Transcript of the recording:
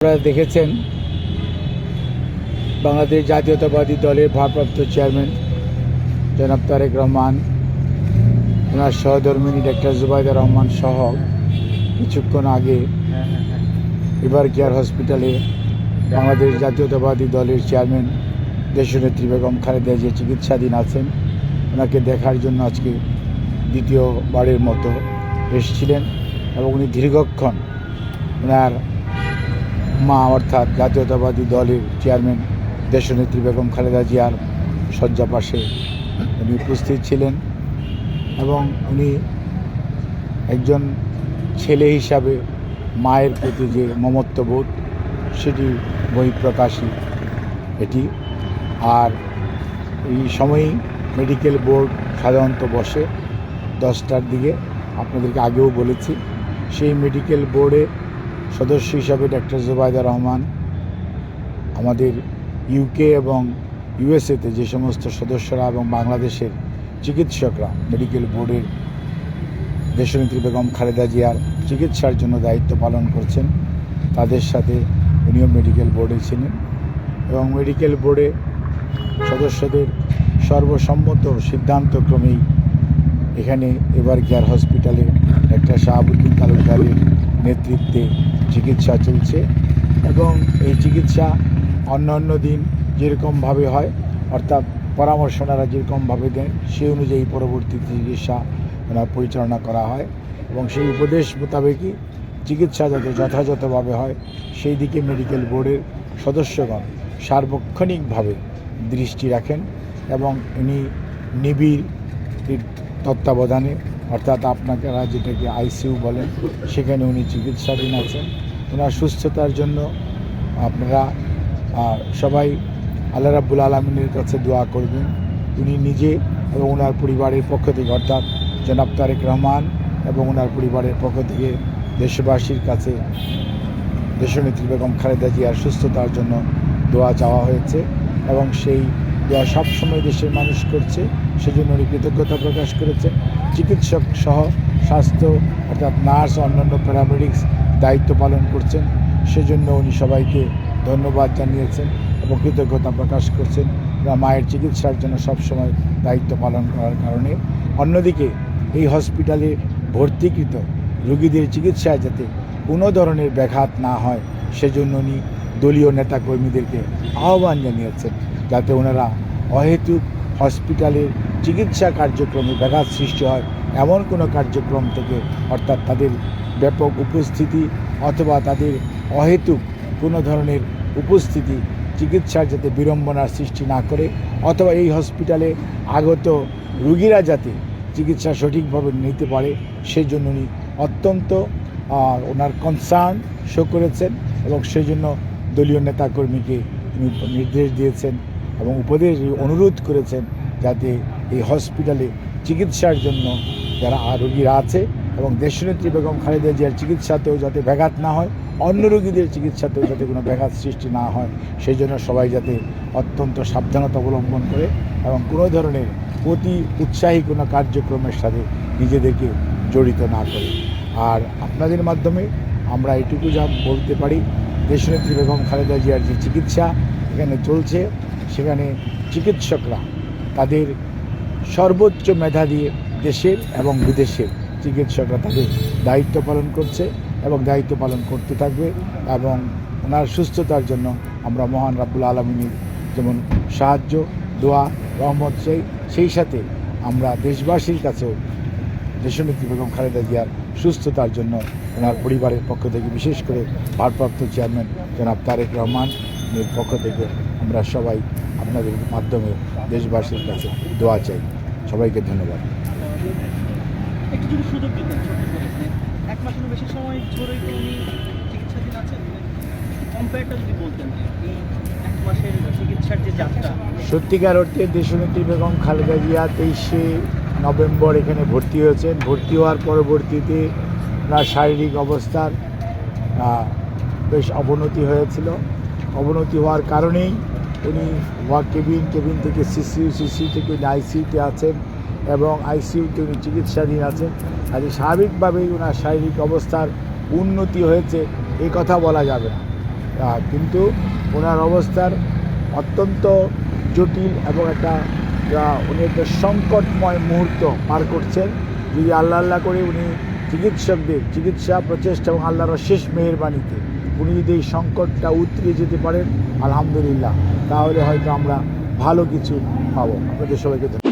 আপনারা দেখেছেন বাংলাদেশ জাতীয়তাবাদী দলের ভারপ্রাপ্ত চেয়ারম্যান জনাব তারেক রহমান, ওনার সহধর্মিণী ডাক্তার জুবাইদা রহমান সহ কিছুক্ষণ আগে এভার কেয়ার হসপিটালে বাংলাদেশ জাতীয়তাবাদী দলের চেয়ারম্যান দেশনেত্রী বেগম খালেদা জিয়া চিকিৎসাধীন আছেন। ওনাকে দেখার জন্য আজকে দ্বিতীয়বারের মতো এসেছিলেন এবং উনি দীর্ঘক্ষণ ওনার মা অর্থাৎ জাতীয়তাবাদী দলের চেয়ারম্যান দেশনেত্রী বেগম খালেদা জিয়ার শয্যা পাশে উনি উপস্থিত ছিলেন এবং উনি একজন ছেলে হিসাবে মায়ের প্রতি যে মমত্ববোধ সেটি বহিঃপ্রকাশী এটি। আর এই সময়ই মেডিকেল বোর্ড সাধারণত বসে 10টার দিকে, আপনাদেরকে আগেও বলেছি। সেই মেডিকেল বোর্ডে সদস্য হিসাবে ডাক্তার জুবাইদা রহমান আমাদের ইউকে এবং ইউএসএতে যে সমস্ত সদস্যরা এবং বাংলাদেশের চিকিৎসকরা মেডিকেল বোর্ডের দেশনেত্রী বেগম খালেদা জিয়ার চিকিৎসার জন্য দায়িত্ব পালন করছেন, তাদের সাথে উনিও মেডিকেল বোর্ডে ছিলেন এবং মেডিকেল বোর্ডে সদস্যদের সর্বসম্মত সিদ্ধান্তক্রমেই এখানে এভার কেয়ার হসপিটালে ডাক্তার শাহাবুদ্দিন তালুকদারের নেতৃত্বে চিকিৎসা চলছে এবং এই চিকিৎসা অন্য দিন যেরকমভাবে হয়, অর্থাৎ পরামর্শ ওনারা যেরকমভাবে দেন সেই অনুযায়ী পরবর্তী চিকিৎসা ওনার পরিচালনা করা হয় এবং সেই উপদেশ মোতাবেকই চিকিৎসা যাতে যথাযথভাবে হয় সেই দিকে মেডিকেল বোর্ডের সদস্যগণ সার্বক্ষণিকভাবে দৃষ্টি রাখেন এবং উনি নিবিড় তত্ত্বাবধানে, অর্থাৎ আপনারা যেটাকে আইসিইউ বলেন, সেখানে উনি চিকিৎসাধীন আছেন। ওনার সুস্থতার জন্য আপনারা সবাই আল্লাহ রাব্বুল আলামিনের কাছে দোয়া করবেন। উনি নিজে এবং ওনার পরিবারের পক্ষ থেকে, অর্থাৎ জনাব তারেক রহমান এবং ওনার পরিবারের পক্ষ থেকে দেশবাসীর কাছে দেশনেত্রী বেগম খালেদা জিয়ার সুস্থতার জন্য দোয়া চাওয়া হয়েছে এবং সেই দোয়া সবসময় দেশের মানুষ করছে, সেজন্য উনি কৃতজ্ঞতা প্রকাশ করেছেন। চিকিৎসক সহ স্বাস্থ্য অর্থাৎ নার্স ও অন্যান্য প্যারামেডিক্স দায়িত্ব পালন করছেন, সেজন্য উনি সবাইকে ধন্যবাদ জানিয়েছেন এবং কৃতজ্ঞতা প্রকাশ করছেন মায়ের চিকিৎসার জন্য সবসময় দায়িত্ব পালন করার কারণে। অন্যদিকে এই হসপিটালে ভর্তিকৃত রোগীদের চিকিৎসায় যাতে কোনো ধরনের ব্যাঘাত না হয় সেজন্য উনি দলীয় নেতাকর্মীদেরকে আহ্বান জানিয়েছেন যাতে ওনারা অহেতুক হসপিটালের চিকিৎসা কার্যক্রমে ব্যাঘাত সৃষ্টি হয় এমন কোনো কার্যক্রম থেকে, অর্থাৎ তাদের ব্যাপক উপস্থিতি অথবা তাদের অহেতুক কোনো ধরনের উপস্থিতি চিকিৎসার যাতে বিড়ম্বনার সৃষ্টি না করে, অথবা এই হসপিটালে আগত রুগীরা যাতে চিকিৎসা সঠিকভাবে নিতে পারে সেজন্য উনি অত্যন্ত ওনার কনসার্ন শো করেছেন এবং সেজন্য দলীয় নেতাকর্মীকে নির্দেশ দিয়েছেন এবং উপদেশ অনুরোধ করেছেন যাতে এই হসপিটালে চিকিৎসার জন্য যারা রোগীরা আছে এবং দেশনেত্রী বেগম খালেদা জিয়ার চিকিৎসাতেও যাতে ব্যাঘাত না হয়, অন্য রোগীদের চিকিৎসাতেও যাতে কোনো ব্যাঘাত সৃষ্টি না হয় সেই জন্য সবাই যাতে অত্যন্ত সাবধানতা অবলম্বন করে এবং কোনো ধরনের অতি উৎসাহী কোনো কার্যক্রমের সাথে নিজেদেরকে জড়িত না করে। আর আপনাদের মাধ্যমে আমরা এটুকু যা বলতে পারি, দেশনেত্রী বেগম খালেদা জিয়ার যে চিকিৎসা এখানে চলছে সেখানে চিকিৎসকরা তাদের সর্বোচ্চ মেধা দিয়ে দেশের এবং বিদেশের চিকিৎসকরা তাদের দায়িত্ব পালন করছে এবং দায়িত্ব পালন করতে থাকবে এবং ওনার সুস্থতার জন্য আমরা মহান রাব্বুল আলামিনের যেমন সাহায্য, দোয়া, রহমত সেই সাথে আমরা দেশবাসীর কাছেও দেশনেত্রী বেগম খালেদা জিয়ার সুস্থতার জন্য ওনার পরিবারের পক্ষ থেকে, বিশেষ করে ভারপ্রাপ্ত চেয়ারম্যান জনাব তারেক রহমানের পক্ষ থেকে আমরা সবাই আপনাদের মাধ্যমে দেশবাসীর কাছে দোয়া চাই। সবাইকে ধন্যবাদ। একটু যদি সুযোগ দিতেন, এক মাসের বেশি সময় ধরে উনি চিকিৎসাধীন আছেন, কম্পেয়ারটা যদি বলতেন এই এক মাসের চিকিৎসার যে যাত্রা। সত্যিকার অর্থে দেশনেত্রী বেগম খালেদা জিয়া 23শে নভেম্বর এখানে ভর্তি হয়েছেন। ভর্তি হওয়ার পরবর্তীতে ওনার শারীরিক অবস্থার বেশ অবনতি হয়েছিল। অবনতি হওয়ার কারণেই উনি কেবিন থেকে সিসিউ থেকে আইসিইউতে আছেন এবং আইসিইউতে উনি চিকিৎসাধীন আছেন। আর স্বাভাবিকভাবেই ওনার শারীরিক অবস্থার উন্নতি হয়েছে এই কথা বলা যাবে না। কিন্তু ওনার অবস্থার অত্যন্ত জটিল এবং উনি একটা সংকটময় মুহূর্ত পার করছেন। যদি আল্লাহ করে উনি চিকিৎসকদের চিকিৎসা প্রচেষ্টা এবং আল্লাহর শেষ মেহেরবানিতে উনি যদি এই সংকটটা উতরে যেতে পারেন আলহামদুলিল্লাহ, তাহলে হয়তো আমরা ভালো কিছু পাবো। আপনাদের সবাইকে